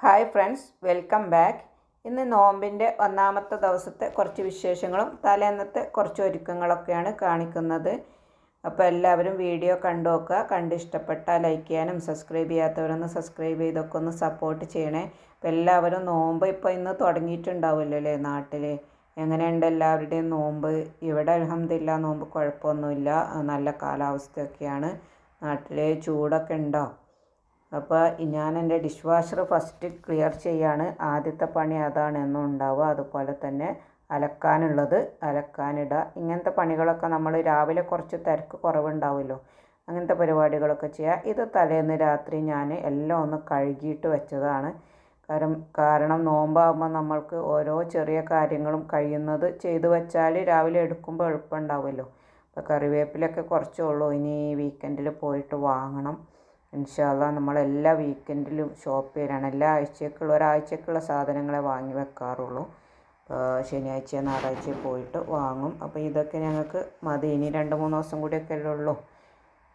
Hi friends, welcome back. ഇന്ന് നോമ്പിൻ്റെ ഒന്നാമത്തെ ദിവസത്തെ കുറച്ച് വിശേഷങ്ങളും തലേന്നത്തെ കുറച്ച് ഒരുക്കങ്ങളൊക്കെയാണ് കാണിക്കുന്നത്. അപ്പോൾ എല്ലാവരും വീഡിയോ കണ്ടു നോക്കുക. കണ്ട് ഇഷ്ടപ്പെട്ടാൽ ലൈക്ക് ചെയ്യാനും സബ്സ്ക്രൈബ് ചെയ്യാത്തവരൊന്ന് സബ്സ്ക്രൈബ് ചെയ്തൊക്കെ ഒന്ന് സപ്പോർട്ട് ചെയ്യണേ. അപ്പോൾ എല്ലാവരും നോമ്പ് ഇപ്പോൾ ഇന്ന് തുടങ്ങിയിട്ടുണ്ടാവുമല്ലോ അല്ലേ നാട്ടിൽ. എങ്ങനെയുണ്ട് എല്ലാവരുടെയും നോമ്പ്? ഇവിടെ അൽഹംദുലില്ലാ നോമ്പ് കുഴപ്പമൊന്നുമില്ല, നല്ല കാലാവസ്ഥയൊക്കെയാണ്. നാട്ടിൽ ചൂടൊക്കെ ഉണ്ടോ? അപ്പോൾ ഞാൻ എൻ്റെ ഡിഷ് വാഷർ ഫസ്റ്റ് ക്ലിയർ ചെയ്യാണ്. ആദ്യത്തെ പണി അതാണ് എന്നും ഉണ്ടാവുക. അതുപോലെ തന്നെ അലക്കാനുള്ളത് അലക്കാനിടുക. ഇങ്ങനത്തെ പണികളൊക്കെ നമ്മൾ രാവിലെ കുറച്ച് തിരക്ക് കുറവുണ്ടാവുമല്ലോ, അങ്ങനത്തെ പരിപാടികളൊക്കെ ചെയ്യുക. ഇത് തലേന്ന് രാത്രി ഞാൻ എല്ലാം ഒന്ന് കഴുകിയിട്ട് വെച്ചതാണ്. കാരണം നോമ്പാകുമ്പോൾ നമ്മൾക്ക് ഓരോ ചെറിയ കാര്യങ്ങളും കഴിയുന്നത് ചെയ്തു വെച്ചാൽ രാവിലെ എടുക്കുമ്പോൾ എളുപ്പമുണ്ടാവുമല്ലോ. അപ്പോൾ കറിവേപ്പിലൊക്കെ കുറച്ചേ ഉള്ളൂ, ഇനി വീക്കെൻഡിൽ പോയിട്ട് വാങ്ങണം. ഇൻഷാ അല്ലാഹ് നമ്മളെല്ലാ വീക്കെൻഡിലും ഷോപ്പ് ചെയ്യലാണ്. എല്ലാ ഒരാഴ്ചക്കുള്ള സാധനങ്ങളെ വാങ്ങി വെക്കാറുള്ളൂ. ശനിയാഴ്ച ഞായറാഴ്ച പോയിട്ട് വാങ്ങും. അപ്പോൾ ഇതൊക്കെ ഞങ്ങൾക്ക് മതി. ഇനി 2-3 ദിവസം കൂടിയൊക്കെ അല്ലേ ഉള്ളൂ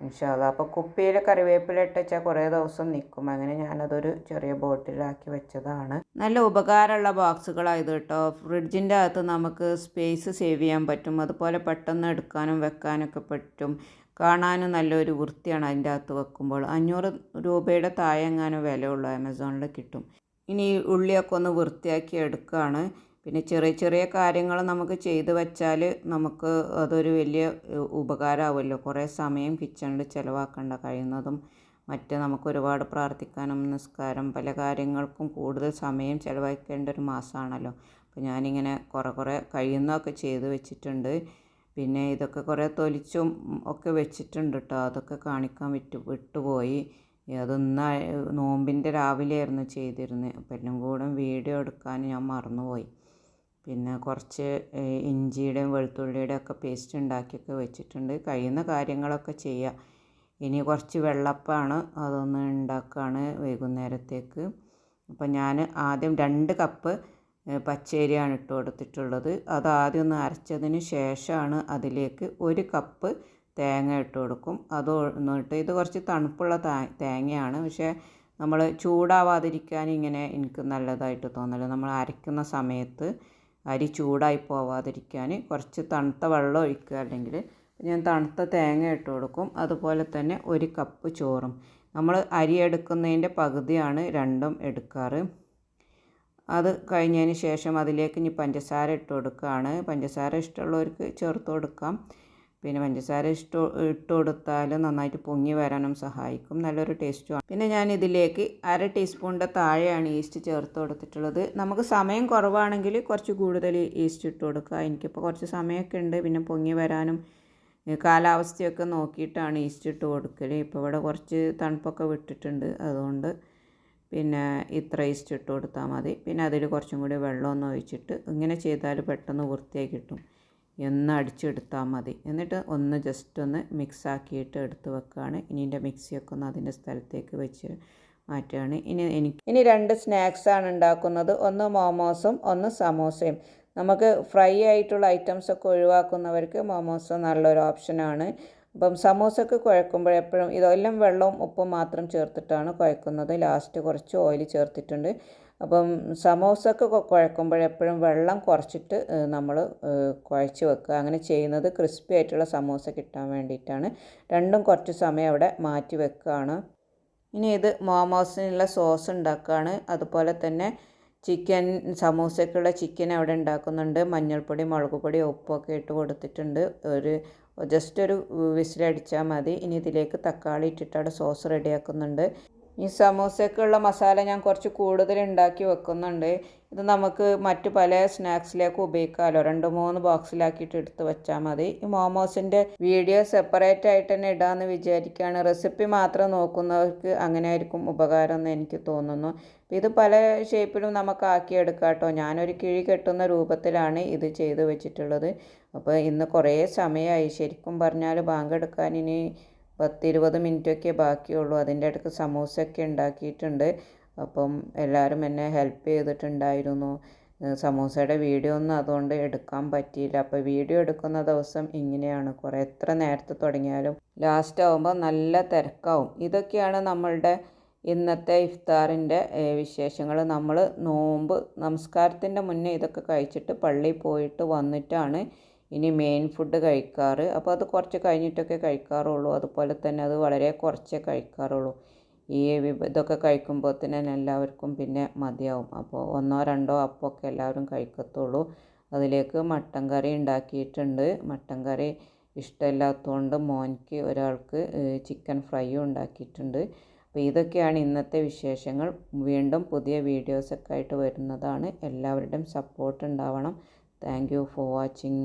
ഇൻഷാ അല്ലാഹ്. അപ്പോൾ കുപ്പിയിൽ കറിവേപ്പില ഇട്ടുവെച്ചാൽ കുറേ ദിവസം നിൽക്കും. അങ്ങനെ ഞാനതൊരു ചെറിയ ബോട്ടിലാക്കി വെച്ചതാണ്. നല്ല ഉപകാരമുള്ള ബോക്സുകളായത് കേട്ടോ. ഫ്രിഡ്ജിൻ്റെ അകത്ത് നമുക്ക് സ്പേസ് സേവ് ചെയ്യാൻ പറ്റും. അതുപോലെ പെട്ടെന്ന് എടുക്കാനും വെക്കാനൊക്കെ പറ്റും. കാണാനും നല്ലൊരു വൃത്തിയാണ് അതിൻ്റെ അകത്ത് വെക്കുമ്പോൾ. 500 രൂപയുടെ താഴെ എങ്ങാനും വിലയുള്ളൂ, ആമസോണിൽ കിട്ടും. ഇനി ഉള്ളിയൊക്കെ ഒന്ന് വൃത്തിയാക്കി എടുക്കുകയാണ്. പിന്നെ ചെറിയ ചെറിയ കാര്യങ്ങൾ നമുക്ക് ചെയ്ത് വെച്ചാൽ നമുക്ക് അതൊരു വലിയ ഉപകാരമാവുമല്ലോ. കുറേ സമയം കിച്ചണിൽ ചിലവാക്കേണ്ട, കഴിയുന്നതും നമുക്ക് ഒരുപാട് പ്രാർത്ഥിക്കാനും നിസ്കാരം പല കാര്യങ്ങൾക്കും കൂടുതൽ സമയം ചിലവഴിക്കേണ്ട ഒരു മാസമാണല്ലോ. അപ്പോൾ ഞാനിങ്ങനെ കുറേ കഴിയുന്നതൊക്കെ ചെയ്ത് വെച്ചിട്ടുണ്ട്. പിന്നെ ഇതൊക്കെ കുറേ തൊലിച്ചും ഒക്കെ വെച്ചിട്ടുണ്ട് കേട്ടോ. അതൊക്കെ കാണിക്കാൻ വിട്ടുപോയി. അതൊന്ന് നോമ്പിൻ്റെ രാവിലെയായിരുന്നു ചെയ്തിരുന്നത്. അപ്പം എല്ലാം കൂടെ വീഡിയോ എടുക്കാൻ ഞാൻ മറന്നുപോയി. പിന്നെ കുറച്ച് ഇഞ്ചിയുടെയും വെളുത്തുള്ളിയുടെയും ഒക്കെ പേസ്റ്റ് ഉണ്ടാക്കിയൊക്കെ വെച്ചിട്ടുണ്ട്. കഴിയുന്ന കാര്യങ്ങളൊക്കെ ചെയ്യുക. ഇനി കുറച്ച് വെള്ളപ്പമാണ്, അതൊന്ന് ഉണ്ടാക്കുകയാണ് വൈകുന്നേരത്തേക്ക്. അപ്പം ഞാൻ ആദ്യം 2 കപ്പ് പച്ചരിയാണ് ഇട്ട് കൊടുത്തിട്ടുള്ളത്. അത് ആദ്യം ഒന്ന് അരച്ചതിന് ശേഷമാണ് അതിലേക്ക് 1 കപ്പ് തേങ്ങ ഇട്ട് കൊടുക്കും. അത് എന്നിട്ട് ഇത് കുറച്ച് തണുപ്പുള്ള തേങ്ങയാണ്, പക്ഷേ നമ്മൾ ചൂടാവാതിരിക്കാൻ ഇങ്ങനെ എനിക്ക് നല്ലതായിട്ട് തോന്നല്. നമ്മൾ അരയ്ക്കുന്ന സമയത്ത് അരി ചൂടായി പോവാതിരിക്കാൻ കുറച്ച് തണുത്ത വെള്ളം ഒഴിക്കുക. അല്ലെങ്കിൽ ഞാൻ തണുത്ത തേങ്ങ ഇട്ട് കൊടുക്കും. അതുപോലെ തന്നെ 1 കപ്പ് ചോറും. നമ്മൾ അരി എടുക്കുന്നതിൻ്റെ പകുതിയാണ് രണ്ടും എടുക്കാറ്. അത് കഴിഞ്ഞതിന് ശേഷം അതിലേക്ക് ഇനി പഞ്ചസാര ഇട്ട് കൊടുക്കുകയാണ്. പഞ്ചസാര ഇഷ്ടമുള്ളവർക്ക് ചേർത്ത് കൊടുക്കാം. പിന്നെ പഞ്ചസാര ഇട്ട് കൊടുത്താൽ നന്നായിട്ട് പൊങ്ങി വരാനും സഹായിക്കും, നല്ലൊരു ടേസ്റ്റുമാണ്. പിന്നെ ഞാൻ ഇതിലേക്ക് 1/2 ടീസ്പൂണിൻ്റെ താഴെയാണ് ഈസ്റ്റ് ചേർത്ത് കൊടുത്തിട്ടുള്ളത്. നമുക്ക് സമയം കുറവാണെങ്കിൽ കുറച്ച് കൂടുതൽ ഈസ്റ്റ് ഇട്ട് കൊടുക്കുക. എനിക്കിപ്പോൾ കുറച്ച് സമയമൊക്കെ ഉണ്ട്. പിന്നെ പൊങ്ങി വരാനും കാലാവസ്ഥയൊക്കെ നോക്കിയിട്ടാണ് ഈസ്റ്റ് ഇട്ട് കൊടുക്കൽ. ഇപ്പോൾ ഇവിടെ കുറച്ച് തണുപ്പൊക്കെ വിട്ടിട്ടുണ്ട്, അതുകൊണ്ട് പിന്നെ ഇത്ര ഈസ്റ്റ് ഇട്ട് കൊടുത്താൽ മതി. പിന്നെ അതിൽ കുറച്ചും കൂടി വെള്ളമൊന്ന് ഒഴിച്ചിട്ട് ഇങ്ങനെ ചെയ്താൽ പെട്ടെന്ന് വൃത്തിയായി കിട്ടും. ഒന്ന് അടിച്ചെടുത്താൽ മതി. എന്നിട്ട് ഒന്ന് ജസ്റ്റ് ഒന്ന് മിക്സാക്കിയിട്ട് എടുത്ത് വെക്കുകയാണ്. ഇനി എൻ്റെ മിക്സിയൊക്കെ ഒന്ന് അതിൻ്റെ സ്ഥലത്തേക്ക് വെച്ച് മാറ്റുകയാണ്. ഇനി 2 സ്നാക്സാണ് ഉണ്ടാക്കുന്നത്. ഒന്ന് മോമോസും ഒന്ന് സമോസയും. നമുക്ക് ഫ്രൈ ആയിട്ടുള്ള ഐറ്റംസൊക്കെ ഒഴിവാക്കുന്നവർക്ക് മോമോസ് നല്ലൊരു ഓപ്ഷനാണ്. അപ്പം സമൂസക്ക് കുഴക്കുമ്പോഴെപ്പോഴും ഇതെല്ലാം വെള്ളവും ഉപ്പും മാത്രം ചേർത്തിട്ടാണ് കുഴക്കുന്നത്. ലാസ്റ്റ് കുറച്ച് ഓയിൽ ചേർത്തിട്ടുണ്ട്. അപ്പം സമൂസക്ക് കുഴക്കുമ്പോഴെപ്പോഴും വെള്ളം കുറച്ചിട്ട് നമ്മൾ കുഴച്ച് വെക്കുക. അങ്ങനെ ചെയ്യുന്നത് ക്രിസ്പി ആയിട്ടുള്ള സമൂസ കിട്ടാൻ വേണ്ടിയിട്ടാണ്. രണ്ടും കുറച്ച് സമയം അവിടെ മാറ്റി വെക്കുകയാണ്. ഇനി ഇത് മോമോസിനുള്ള സോസ് ഉണ്ടാക്കുകയാണ്. അതുപോലെ തന്നെ സമൂസയ്ക്കുള്ള ചിക്കൻ അവിടെ ഉണ്ടാക്കുന്നുണ്ട്. മഞ്ഞൾപ്പൊടി, മുളക് പൊടി, ഉപ്പൊക്കെ ഇട്ട് കൊടുത്തിട്ടുണ്ട്. ജസ്റ്റ് ഒരു വിസിലടിച്ചാൽ മതി. ഇനി ഇതിലേക്ക് തക്കാളി ഇട്ടിട്ട് അവിടെ സോസ് റെഡിയാക്കുന്നുണ്ട്. ഈ സമൂസയ്ക്കുള്ള മസാല ഞാൻ കുറച്ച് കൂടുതൽ ഉണ്ടാക്കി വെക്കുന്നുണ്ട്. ഇത് നമുക്ക് മറ്റ് പല സ്നാക്സിലേക്ക് ഉപയോഗിക്കാമല്ലോ. 2-3 ബോക്സിലാക്കിയിട്ട് എടുത്ത് വെച്ചാൽ മതി. ഈ മോമോസിൻ്റെ വീഡിയോ സെപ്പറേറ്റ് ആയിട്ട് തന്നെ ഇടാമെന്ന് വിചാരിക്കുകയാണ്. റെസിപ്പി മാത്രം നോക്കുന്നവർക്ക് അങ്ങനെ ആയിരിക്കും ഉപകാരം എന്ന് എനിക്ക് തോന്നുന്നു. ഇത് പല ഷേപ്പിലും നമുക്ക് ആക്കിയെടുക്കാം കേട്ടോ. ഞാനൊരു കിഴി കെട്ടുന്ന രൂപത്തിലാണ് ഇത് ചെയ്ത് വെച്ചിട്ടുള്ളത്. അപ്പോൾ ഇന്ന് കുറേ സമയമായി. ശരിക്കും പറഞ്ഞാൽ ബാങ്ക് എടുക്കാൻ ഇനി 10-20 മിനിറ്റൊക്കെ ബാക്കിയുള്ളൂ. അതിൻ്റെ ഇടയ്ക്ക് സമൂസയൊക്കെ ഉണ്ടാക്കിയിട്ടുണ്ട്. അപ്പം എല്ലാവരും എന്നെ ഹെൽപ്പ് ചെയ്തിട്ടുണ്ടായിരുന്നു. സമൂസയുടെ വീഡിയോ ഒന്നും അതുകൊണ്ട് എടുക്കാൻ പറ്റിയില്ല. അപ്പോൾ വീഡിയോ എടുക്കുന്ന ദിവസം ഇങ്ങനെയാണ്. എത്ര നേരത്തെ തുടങ്ങിയാലും ലാസ്റ്റ് ആകുമ്പോൾ നല്ല തിരക്കാവും. ഇതൊക്കെയാണ് നമ്മളുടെ ഇന്നത്തെ ഇഫ്താറിൻ്റെ വിശേഷങ്ങൾ. നമ്മൾ നോമ്പ് നമസ്കാരത്തിൻ്റെ മുന്നേ ഇതൊക്കെ കഴിച്ചിട്ട് പള്ളിയിൽ പോയിട്ട് വന്നിട്ടാണ് ഇനി മെയിൻ ഫുഡ് കഴിക്കാറ്. അപ്പോൾ അത് കുറച്ച് കഴിഞ്ഞിട്ടൊക്കെ കഴിക്കാറുള്ളൂ. അതുപോലെ തന്നെ അത് വളരെ കുറച്ചേ കഴിക്കാറുള്ളൂ. ഈ ഇതൊക്കെ കഴിക്കുമ്പോൾ തന്നെ എല്ലാവർക്കും പിന്നെ മതിയാവും. അപ്പോൾ 1-2 അപ്പമൊക്കെ എല്ലാവരും കഴിക്കത്തുള്ളൂ. അതിലേക്ക് മട്ടൻ കറി ഉണ്ടാക്കിയിട്ടുണ്ട്. മട്ടൻ കറി ഇഷ്ടമില്ലാത്തതുകൊണ്ട് മോനിക്ക് ഒരാൾക്ക് ചിക്കൻ ഫ്രൈയും ഉണ്ടാക്കിയിട്ടുണ്ട്. അപ്പോൾ ഇതൊക്കെയാണ് ഇന്നത്തെ വിശേഷങ്ങൾ. വീണ്ടും പുതിയ വീഡിയോസൊക്കെ ആയിട്ട് വരുന്നതാണ്. എല്ലാവരുടെയും സപ്പോർട്ട് ഉണ്ടാവണം. Thank you for watching.